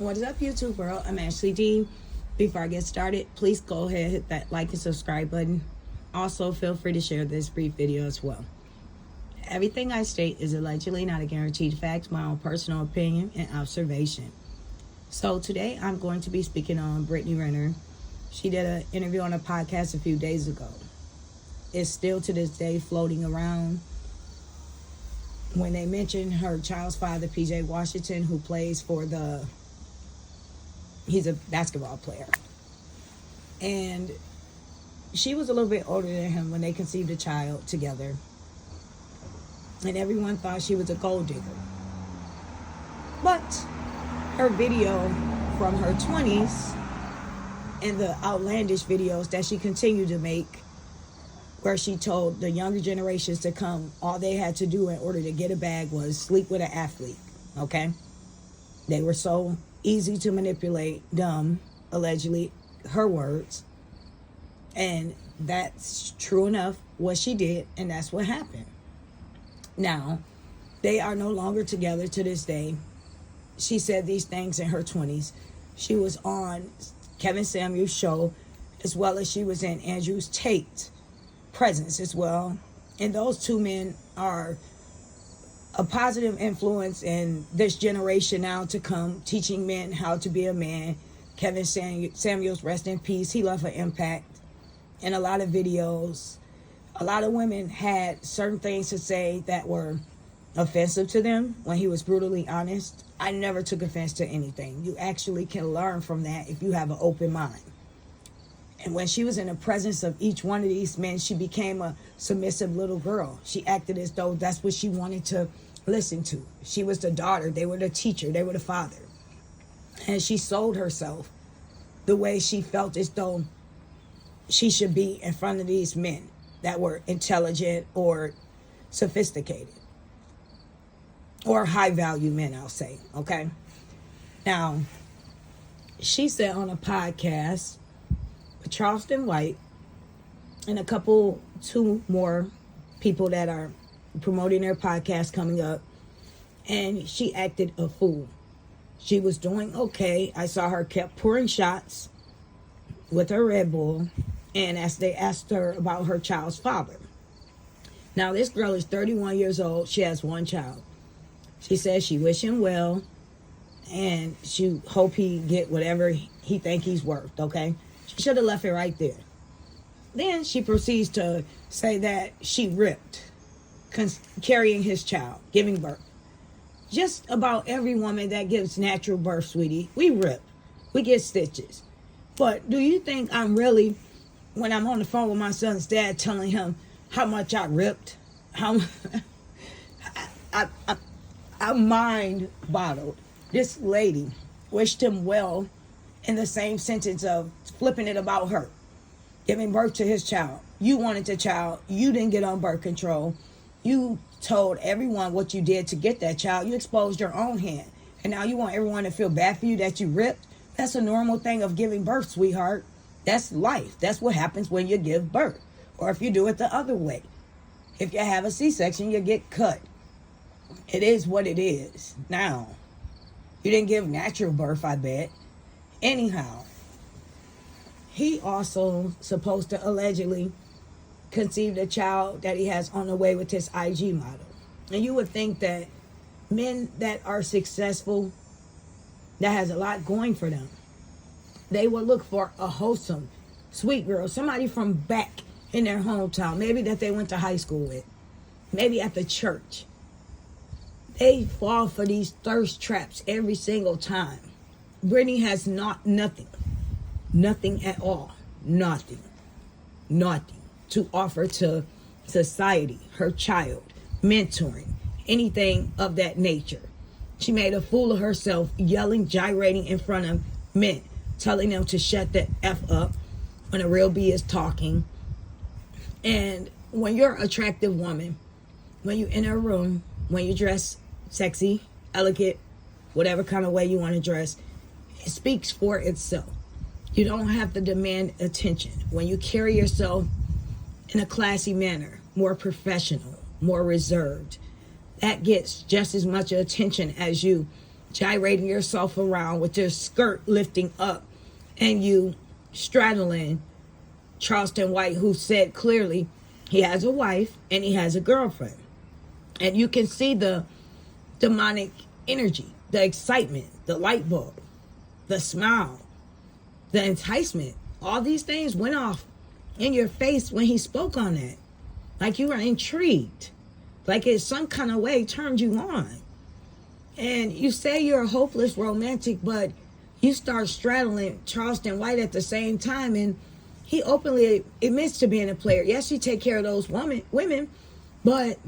What is up, YouTube world? I'm Ashley D. Before I get started, please go ahead, hit that like and subscribe button. Also, feel free to share this brief video as well. Everything I state is allegedly not a guaranteed fact, my own personal opinion and observation. So today I'm going to be speaking on Brittany Renner. She did an interview on a podcast a few days ago. It's still to this day floating around. When they mention her child's father, PJ Washington, who plays for he's a basketball player. And she was a little bit older than him when they conceived a child together. And everyone thought she was a gold digger. But her video from her 20s and the outlandish videos that she continued to make, where she told the younger generations to come, all they had to do in order to get a bag was sleep with an athlete, okay? They were so easy to manipulate, dumb, allegedly, her words. And that's true enough, what she did, and that's what happened. Now, they are no longer together to this day. She said these things in her 20s. She was on Kevin Samuels' show, as well as she was in Andrew Tate's presence as well. And those two men are a positive influence in this generation now to come, teaching men how to be a man. Kevin Samuels, rest in peace, he left an impact in a lot of videos. A lot of women had certain things to say that were offensive to them when he was brutally honest. I never took offense to anything. You actually can learn from that if you have an open mind. And when she was in the presence of each one of these men, she became a submissive little girl. She acted as though that's what she wanted to listen to. She was the daughter. They were the teacher. They were the father. And she sold herself the way she felt as though she should be in front of these men that were intelligent or sophisticated. Or high-value men, I'll say, okay? Now, she said on a podcast with Charleston White and two more people that are promoting their podcast coming up, and she acted a fool. She was doing okay. I saw her kept pouring shots with her Red Bull, and as they asked her about her child's father. Now, this girl is 31 years old. She has one child. She says she wish him well, and she hope he get whatever he think he's worth, okay? She should have left it right there. Then she proceeds to say that she ripped carrying his child, giving birth. Just about every woman that gives natural birth, sweetie, we rip. We get stitches. But do you think I'm really, when I'm on the phone with my son's dad, telling him how much I ripped? I'm mind bottled. This lady wished him well in the same sentence of flipping it about her, giving birth to his child. You wanted the child. You didn't get on birth control. You told everyone what you did to get that child. You exposed your own hand. And now you want everyone to feel bad for you that you ripped? That's a normal thing of giving birth, sweetheart. That's life. That's what happens when you give birth. Or if you do it the other way. If you have a C-section, you get cut. It is what it is. Now, you didn't give natural birth, I bet. Anyhow, he also supposed to allegedly conceived a child that he has on the way with his IG model. And you would think that men that are successful, that has a lot going for them, they would look for a wholesome, sweet girl, somebody from back in their hometown, maybe that they went to high school with, maybe at the church. They fall for these thirst traps every single time. Brittany has nothing at all, nothing to offer to society, her child, mentoring, anything of that nature. She made a fool of herself, yelling, gyrating in front of men, telling them to shut the F up when a real B is talking. And when you're an attractive woman, when you're in a room, when you dress sexy, elegant, whatever kind of way you want to dress, it speaks for itself. You don't have to demand attention. When you carry yourself in a classy manner, more professional, more reserved, that gets just as much attention as you gyrating yourself around with your skirt lifting up, and you straddling Charleston White, who said clearly he has a wife and he has a girlfriend. And you can see the demonic energy, the excitement, the light bulb, the smile, the enticement. All these things went off in your face when he spoke on that. Like you were intrigued. Like it some kind of way turned you on. And you say you're a hopeless romantic, but you start straddling Charleston White at the same time, and he openly admits to being a player. Yes, you take care of those women, but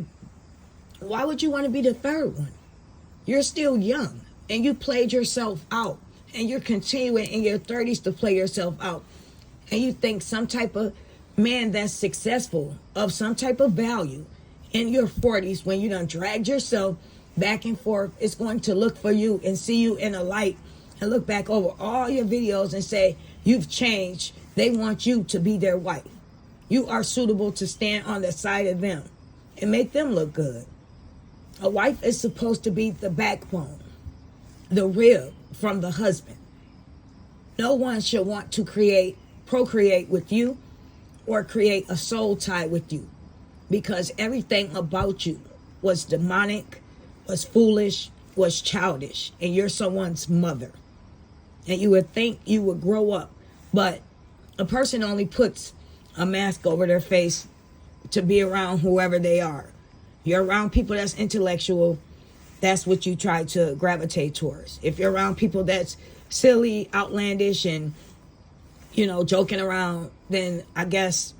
why would you want to be the third one? You're still young, and you played yourself out, and you're continuing in your 30s to play yourself out. And you think some type of man that's successful, of some type of value, in your 40s, when you done dragged yourself back and forth, is going to look for you and see you in a light and look back over all your videos and say, you've changed. They want you to be their wife. You are suitable to stand on the side of them and make them look good. A wife is supposed to be the backbone, the rib from the husband. No one should want to procreate with you or create a soul tie with you, because everything about you was demonic, was foolish, was childish, and you're someone's mother. And you would think you would grow up, but a person only puts a mask over their face to be around whoever they are. You're around people that's intellectual, that's what you try to gravitate towards. If you're around people that's silly, outlandish, and, joking around, then I guess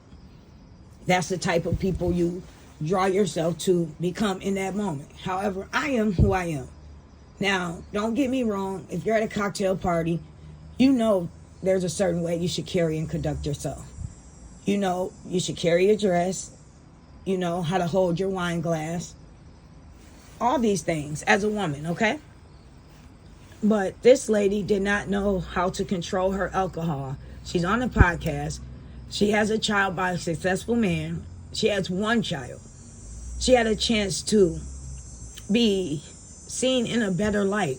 that's the type of people you draw yourself to become in that moment. However, I am who I am. Now, don't get me wrong. If you're at a cocktail party, there's a certain way you should carry and conduct yourself. You should carry your dress. You know how to hold your wine glass. All these things as a woman, okay? But this lady did not know how to control her alcohol. She's on a podcast. She has a child by a successful man. She has one child. She had a chance to be seen in a better light.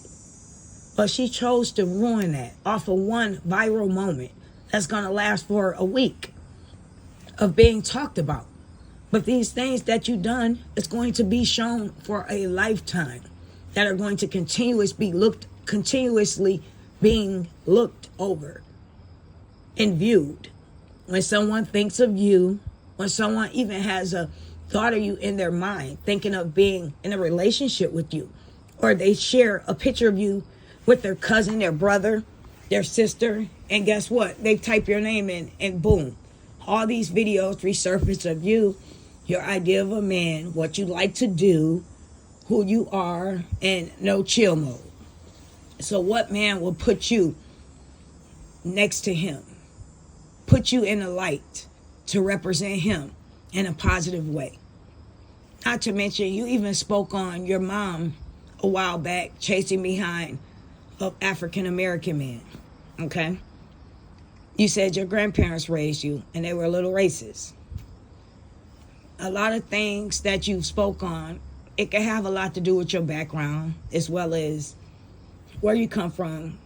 But she chose to ruin that off of one viral moment that's going to last for a week of being talked about. But these things that you've done is going to be shown for a lifetime, that are going to continuously being looked over and viewed. When someone thinks of you, when someone even has a thought of you in their mind, thinking of being in a relationship with you, or they share a picture of you with their cousin, their brother, their sister, and guess what? They type your name in, and boom, all these videos resurface of you, your idea of a man, what you like to do, who you are, and no chill mode. So what man will put you next to him, put you in a light to represent him in a positive way? Not to mention, you even spoke on your mom a while back chasing behind an African-American man, okay? You said your grandparents raised you and they were a little racist. A lot of things that you spoke on, it can have a lot to do with your background, as well as where you come from,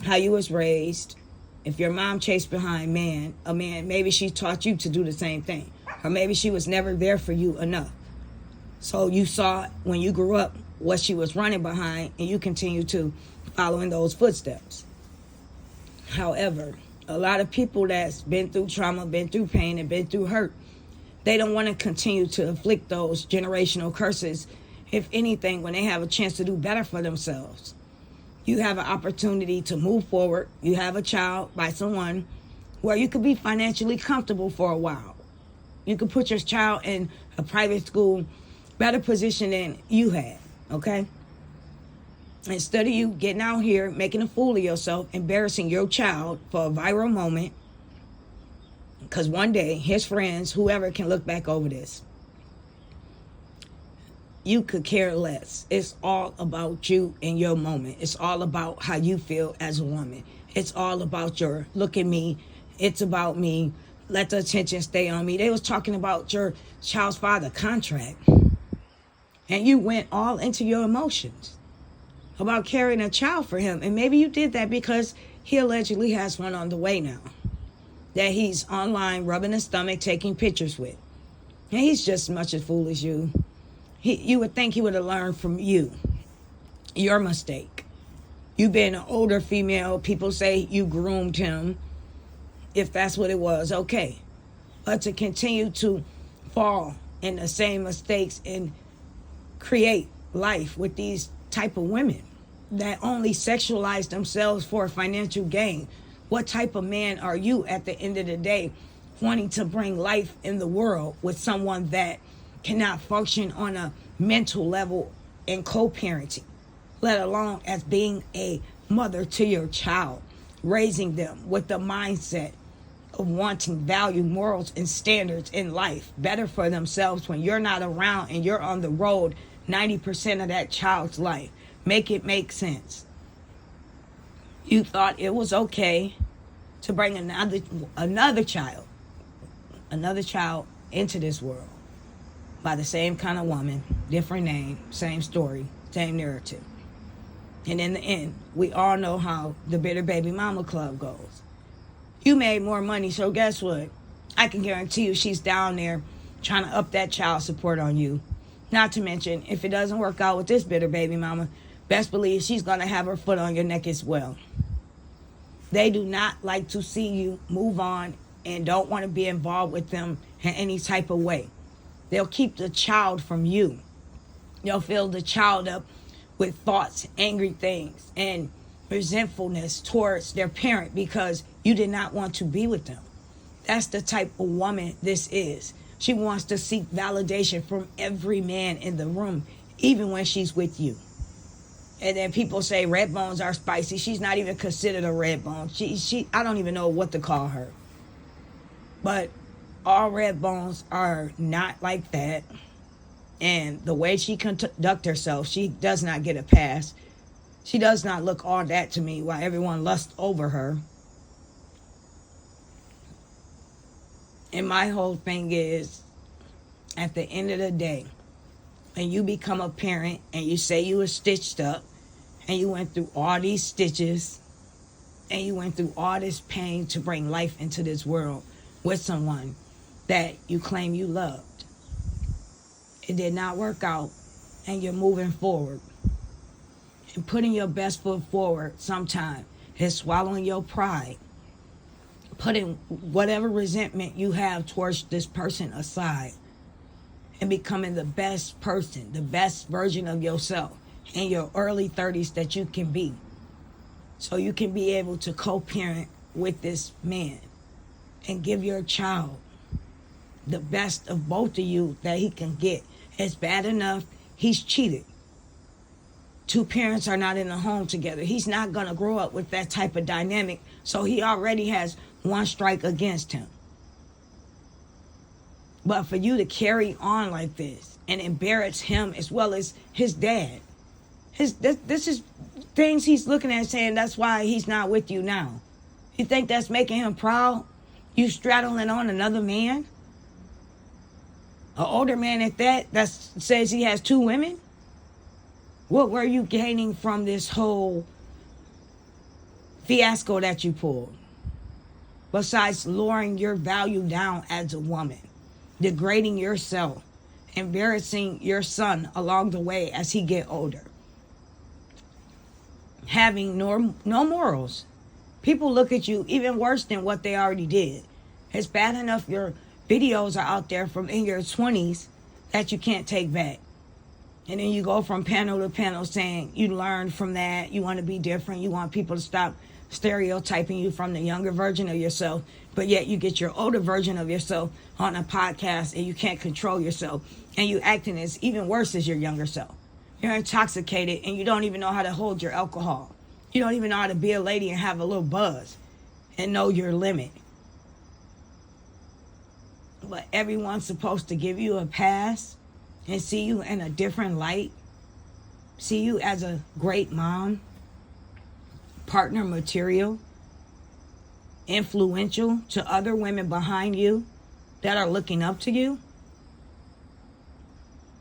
how you was raised. If your mom chased behind a man, maybe she taught you to do the same thing. Or maybe she was never there for you enough. So you saw when you grew up what she was running behind, and you continue to follow in those footsteps. However, a lot of people that's been through trauma, been through pain, and been through hurt, they don't want to continue to inflict those generational curses. If anything, when they have a chance to do better for themselves, you have an opportunity to move forward. You have a child by someone where you could be financially comfortable for a while. You could put your child in a private school, better position than you had, okay? Instead of you getting out here, making a fool of yourself, embarrassing your child for a viral moment, because one day, his friends, whoever, can look back over this. You could care less. It's all about you and your moment. It's all about how you feel as a woman. It's all about your, look at me. It's about me. Let the attention stay on me. They was talking about your child's father contract. And you went all into your emotions. about carrying a child for him. And maybe you did that because he allegedly has one on the way now that he's online rubbing his stomach, taking pictures with. And he's just as much a fool as you. You would think he would have learned from you, your mistake. You being an older female, people say you groomed him. If that's what it was, okay. But to continue to fall in the same mistakes and create life with these type of women that only sexualize themselves for financial gain. What type of man are you at the end of the day, wanting to bring life in the world with someone that cannot function on a mental level and co-parenting, let alone as being a mother to your child, raising them with the mindset of wanting value, morals, and standards in life, better for themselves when you're not around and you're on the road 90% of that child's life. Make it make sense. You thought it was okay to bring another child into this world by the same kind of woman, different name, same story, same narrative. And in the end, we all know how the Bitter Baby Mama Club goes. You made more money, so guess what? I can guarantee you she's down there trying to up that child support on you. Not to mention, if it doesn't work out with this bitter baby mama, best believe she's going to have her foot on your neck as well. They do not like to see you move on and don't want to be involved with them in any type of way. They'll keep the child from you. They'll fill the child up with thoughts, angry things, and resentfulness towards their parent because you did not want to be with them. That's the type of woman this is. She wants to seek validation from every man in the room, even when she's with you. And then people say red bones are spicy. She's not even considered a red bone. I don't even know what to call her. But all red bones are not like that. And the way she conducts herself, she does not get a pass. She does not look all that to me while everyone lusts over her. And my whole thing is, at the end of the day, when you become a parent and you say you were stitched up and you went through all these stitches and you went through all this pain to bring life into this world with someone that you claim you loved, it did not work out, and you're moving forward. And putting your best foot forward sometime is swallowing your pride, putting whatever resentment you have towards this person aside, and becoming the best person, the best version of yourself in your early 30s that you can be. So you can be able to co-parent with this man and give your child the best of both of you that he can get. It's bad enough he's cheated. Two parents are not in the home together. He's not going to grow up with that type of dynamic, so he already has one strike against him. But for you to carry on like this and embarrass him as well as his dad, this is things he's looking at saying that's why he's not with you now. You think that's making him proud? You straddling on another man? An older man at that says he has two women? What were you gaining from this whole fiasco that you pulled? Besides lowering your value down as a woman, degrading yourself, embarrassing your son along the way as he get older, having no morals. People look at you even worse than what they already did. It's bad enough your videos are out there from in your 20s that you can't take back. And then you go from panel to panel saying you learned from that, you want to be different, you want people to stop stereotyping you from the younger version of yourself, but yet you get your older version of yourself on a podcast and you can't control yourself, and you acting as even worse as your younger self. You're intoxicated and you don't even know how to hold your alcohol. You don't even know how to be a lady and have a little buzz and know your limit. But everyone's supposed to give you a pass and see you in a different light, see you as a great mom, partner material, influential to other women behind you that are looking up to you.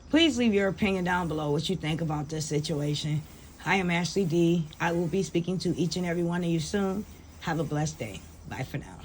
Please leave your opinion down below what you think about this situation. I am Ashley D. I will be speaking to each and every one of you soon. Have a blessed day. Bye for now.